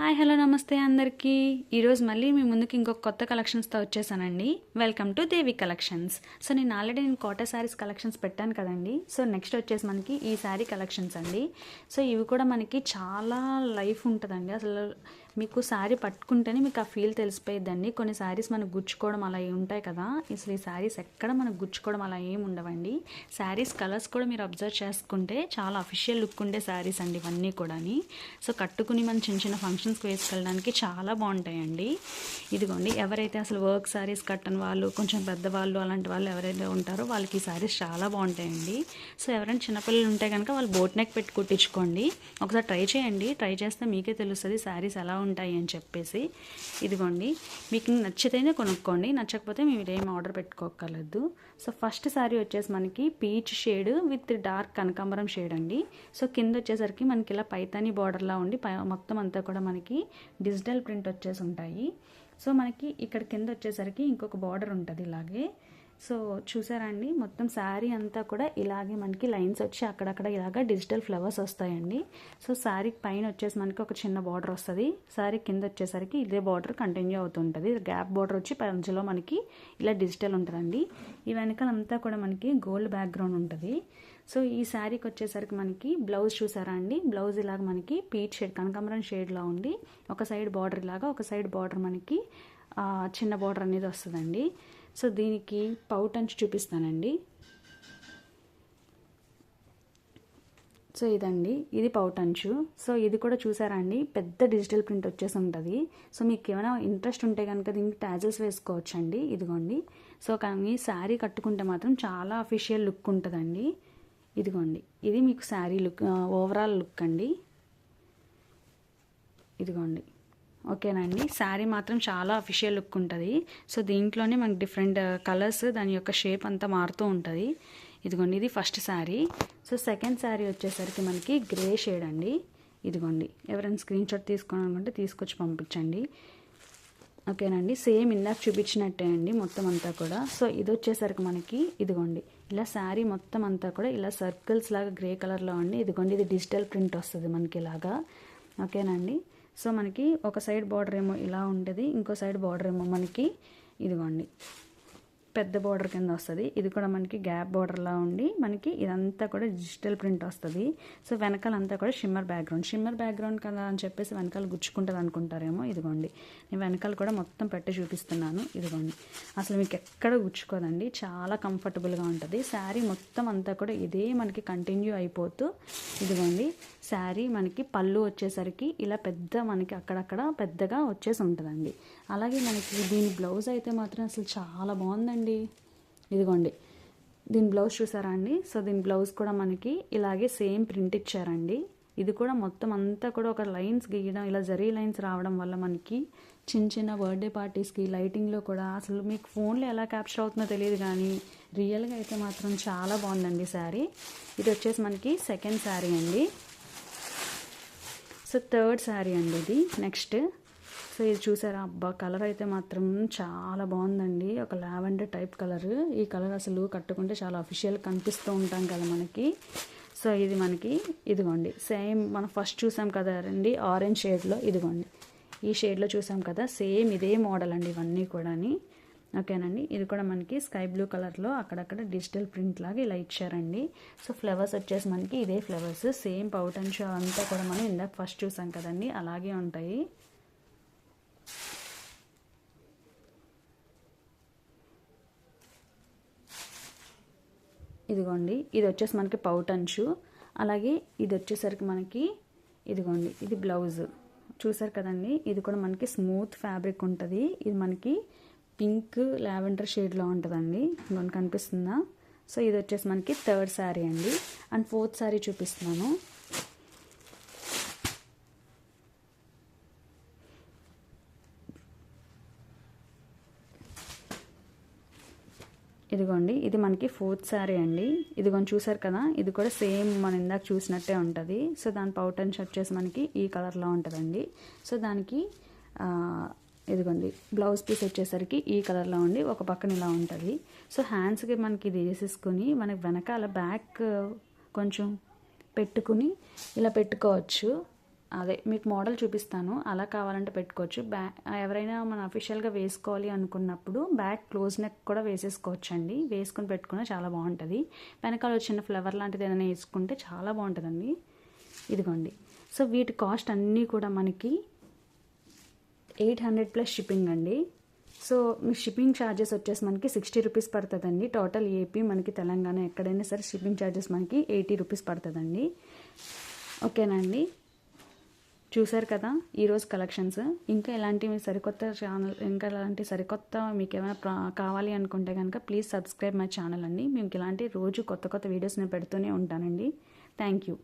Hi hello నమస్తే అందరికీ. ఈరోజు మళ్ళీ మీ ముందుకి ఇంకొక కొత్త కలెక్షన్స్తో వచ్చేసానండి. Welcome to Devi collections. So నేను ఆల్రెడీ కాటన్ శారీస్ కలెక్షన్స్ పెట్టాను కదండి. సో నెక్స్ట్ వచ్చేసి మనకి ఈ శారీ కలెక్షన్స్ అండి. సో ఇవి కూడా మనకి చాలా లైఫ్ ఉంటుందండి. అసలు మీకు శారీ పట్టుకుంటేనే మీకు ఆ ఫీల్ తెలిసిపోయిద్దండి. కొన్ని శారీస్ మనకు గుచ్చుకోవడం అలా ఉంటాయి కదా, అసలు ఈ శారీస్ ఎక్కడ మనకు గుచ్చుకోవడం అలా ఏమి ఉండవండి. శారీస్ కలర్స్ కూడా మీరు అబ్జర్వ్ చేసుకుంటే చాలా అఫీషియల్ లుక్ ఉండే శారీస్ అండి ఇవన్నీ కూడాని. సో కట్టుకుని మన చిన్న చిన్న ఫంక్షన్స్కి వేసుకెళ్ళడానికి చాలా బాగుంటాయండి. ఇదిగోండి, ఎవరైతే అసలు వర్క్ శారీస్ కట్టని వాళ్ళు, కొంచెం పెద్దవాళ్ళు, అలాంటి వాళ్ళు ఎవరైతే ఉంటారో వాళ్ళకి ఈ శారీస్ చాలా బాగుంటాయండి. సో ఎవరైనా చిన్నపిల్లలు ఉంటే కనుక వాళ్ళు బోట్ నెక్ పెట్టి కుట్టించుకోండి. ఒకసారి ట్రై చేయండి. ట్రై చేస్తే మీకే తెలుస్తుంది శారీస్ ఎలా ఉంటాయి అని చెప్పేసి. ఇదిగోండి, మీకు నచ్చితేనే కొనుక్కోండి, నచ్చకపోతే మీరు ఏం ఆర్డర్ పెట్టుకోగలదు. సో ఫస్ట్ శారీ వచ్చేసి మనకి పీచ్ షేడ్ విత్ డార్క్ కనకాంబరం షేడ్ అండి. సో కింద వచ్చేసరికి మనకి ఇలా పైతాని బార్డర్లా ఉండి మొత్తం అంతా కూడా మనకి డిజిటల్ ప్రింట్ వచ్చేసి ఉంటాయి. సో మనకి ఇక్కడ కింద వచ్చేసరికి ఇంకొక బార్డర్ ఉంటుంది ఇలాగే. సో చూసారా అండి, మొత్తం శారీ అంతా కూడా ఇలాగే మనకి లైన్స్ వచ్చి అక్కడక్కడ ఇలాగ డిజిటల్ ఫ్లవర్స్ వస్తాయండి. సో శారీ పైన వచ్చేసి మనకి ఒక చిన్న బార్డర్ వస్తుంది. శారీ కింద వచ్చేసరికి ఇదే బార్డర్ కంటిన్యూ అవుతుంటుంది. గ్యాప్ బార్డర్ వచ్చి మధ్యలో మనకి ఇలా డిజిటల్ ఉంటుందండి. ఈ వెనకాలంతా కూడా మనకి గోల్డ్ బ్యాక్గ్రౌండ్ ఉంటుంది. సో ఈ శారీకి వచ్చేసరికి మనకి బ్లౌజ్ చూసారా అండి, బ్లౌజ్ ఇలాగ మనకి పీచ్ షేడ్ కనకాంబరం షేడ్లో ఉండి ఒక సైడ్ బార్డర్ ఇలాగా, ఒక సైడ్ బార్డర్ మనకి చిన్న బార్డర్ అనేది వస్తుందండి. సో దీనికి పౌట్ అంచు చూపిస్తానండి. సో ఇదండి, ఇది పౌట్ అంచు. సో ఇది కూడా చూసారా అండి, పెద్ద డిజిటల్ ప్రింట్ వచ్చేసి ఉంటుంది. సో మీకు ఏమైనా ఇంట్రెస్ట్ ఉంటే కనుక దీనికి టాజల్స్ వేసుకోవచ్చండి. ఇదిగోండి, సో కానీ శారీ కట్టుకుంటే మాత్రం చాలా అఫీషియల్ లుక్ ఉంటుందండి. ఇదిగోండి, ఇది మీకు శారీ లుక్, ఓవరాల్ లుక్ అండి. ఇదిగోండి, ఓకేనండి. శారీ మాత్రం చాలా అఫీషియల్ లుక్ ఉంటుంది. సో దీంట్లోనే మనకి డిఫరెంట్ కలర్స్, దాని యొక్క షేప్ అంతా మారుతూ ఉంటుంది. ఇదిగోండి, ఇది first sari. So second sari వచ్చేసరికి మనకి గ్రే షేడ్ అండి. ఇదిగోండి, ఎవరైనా స్క్రీన్ షాట్ తీసుకోవాలనుకుంటే తీసుకొచ్చి పంపించండి. ఓకేనండి, సేమ్ ఇందాక చూపించినట్టే అండి మొత్తం అంతా కూడా. సో ఇది వచ్చేసరికి మనకి ఇదిగోండి, ఇలా శారీ మొత్తం అంతా కూడా ఇలా సర్కిల్స్ లాగా గ్రే కలర్లో ఉండి, ఇదిగోండి ఇది డిజిటల్ ప్రింట్ వస్తుంది మనకి ఇలాగా. ఓకేనండి, సో మనకి ఒక సైడ్ బార్డర్ ఏమో ఇలా ఉండేది, ఇంకో సైడ్ బార్డర్ ఏమో మనకి ఇదిగోండి పెద్ద బార్డర్ కింద వస్తుంది. ఇది కూడా మనకి గ్యాప్ బార్డర్లా ఉండి మనకి ఇదంతా కూడా డిజిటల్ ప్రింట్ వస్తుంది. సో వెనకాలంతా కూడా షిమ్మర్ బ్యాక్గ్రౌండ్ కదా అని చెప్పేసి వెనకాల గుచ్చుకుంటుంది అనుకుంటారేమో. ఇదిగోండి, నేను వెనకాల కూడా మొత్తం పెట్టి చూపిస్తున్నాను. ఇదిగోండి, అసలు మీకు ఎక్కడ గుచ్చుకోదండి, చాలా కంఫర్టబుల్గా ఉంటుంది. శారీ మొత్తం అంతా కూడా ఇదే మనకి కంటిన్యూ అయిపోతూ, ఇదిగోండి శారీ మనకి పళ్ళు వచ్చేసరికి ఇలా పెద్ద మనకి అక్కడక్కడ పెద్దగా వచ్చేసి ఉంటుందండి. అలాగే మనకి దీని బ్లౌజ్ అయితే మాత్రం అసలు చాలా బాగుందండి. ఇదిగోండి, దీని బ్లౌజ్ చూసారా అండి. సో దీని బ్లౌజ్ కూడా మనకి ఇలాగే సేమ్ ప్రింట్ ఇచ్చారండి. ఇది కూడా మొత్తం అంతా కూడా ఒక లైన్స్ గీయడం, ఇలా జరీ లైన్స్ రావడం వల్ల మనకి చిన్న చిన్న బర్త్డే పార్టీస్కి లైటింగ్లో కూడా అసలు మీకు ఫోన్లో ఎలా క్యాప్చర్ అవుతుందో తెలియదు, కానీ రియల్గా అయితే మాత్రం చాలా బాగుందండి శారీ. ఇది వచ్చేసి మనకి సెకండ్ శారీ అండి. సో థర్డ్ శారీ అండి ఇది నెక్స్ట్. సో ఇది చూసారా, అబ్బా కలర్ అయితే మాత్రం చాలా బాగుందండి. ఒక లావెండర్ టైప్ కలర్. ఈ కలర్ అసలు కట్టుకుంటే చాలా అఫీషియల్ కనిపిస్తూ ఉంటాం కదా మనకి. సో ఇది మనకి ఇదిగోండి సేమ్ మనం ఫస్ట్ చూసాం కదా అండి ఆరెంజ్ షేడ్లో, ఇదిగోండి ఈ షేడ్లో చూసాం కదా, సేమ్ ఇదే మోడల్ అండి ఇవన్నీ కూడాని. ఓకేనండి, ఇది కూడా మనకి స్కై బ్లూ కలర్లో అక్కడక్కడ డిజిటల్ ప్రింట్ లాగా ఇలా ఇచ్చారండి. సో ఫ్లవర్స్ వచ్చేసి మనకి ఇదే flowers, same pout and show అంతా కూడా మనం ఇందాక ఫస్ట్ చూసాం కదండి అలాగే ఉంటాయి. ఇదిగోండి, ఇది వచ్చేసి మనకి పౌట్ అంచు. అలాగే ఇది వచ్చేసరికి మనకి ఇదిగోండి, ఇది బ్లౌజ్ చూసారు కదండి. ఇది కూడా మనకి స్మూత్ ఫ్యాబ్రిక్ ఉంటుంది. ఇది మనకి పింక్ లావెండర్ షేడ్లో ఉంటుందండి. ఇంకొన్ని కనిపిస్తుందా. సో ఇది వచ్చేసి మనకి థర్డ్ శారీ అండి. అండ్ ఫోర్త్ శారీ చూపిస్తున్నాను. ఇదిగోండి, ఇది మనకి ఫోర్త్ శారీ అండి. ఇదిగోండి చూసారు కదా, ఇది కూడా సేమ్ మనం ఇందాక చూసినట్టే ఉంటుంది. సో దాని పౌట్ అండ్ షర్ట్ వచ్చేసి మనకి ఈ కలర్లో ఉంటుందండి. సో దానికి ఇదిగోండి బ్లౌజ్ పీస్ వచ్చేసరికి ఈ కలర్లో ఉండి ఒక పక్కన ఇలా ఉంటుంది. సో హ్యాండ్స్కి మనకి ఇది వేసేసుకొని మనకి వెనకాల బ్యాక్ కొంచెం పెట్టుకుని ఇలా పెట్టుకోవచ్చు. అదే మీకు మోడల్ చూపిస్తాను, అలా కావాలంటే పెట్టుకోవచ్చు. ఎవరైనా మన అఫీషియల్గా వేసుకోవాలి అనుకున్నప్పుడు బ్యాక్ క్లోజ్ నెక్ కూడా వేసేసుకోవచ్చు అండి. వేసుకుని పెట్టుకున్నా చాలా బాగుంటుంది. వెనకాల చిన్న ఫ్లవర్ లాంటిది ఏదైనా వేసుకుంటే చాలా బాగుంటుందండి. ఇదిగోండి. సో వీటి కాస్ట్ అన్నీ కూడా మనకి 800 ప్లస్ షిప్పింగ్ అండి. సో మీ షిప్పింగ్ ఛార్జెస్ వచ్చేసి మనకి 60 రూపీస్ పడుతుందండి. టోటల్ ఏపీ మనకి తెలంగాణ ఎక్కడైనా సరే షిప్పింగ్ ఛార్జెస్ మనకి 80 రూపీస్ పడుతుందండి. ఓకేనండి, చూసారు కదా ఈరోజు కలెక్షన్స్. ఇంకా ఇలాంటివి సరికొత్త ఛానల్, ఇంకా ఇలాంటి సరికొత్త మీకు ఏమైనా కావాలి అనుకుంటే కనుక ప్లీజ్ సబ్స్క్రైబ్ మై ఛానల్ అండి. మీకు ఇలాంటి రోజు కొత్త కొత్త వీడియోస్ నేను పెడుతూనే ఉంటానండి. Thank you.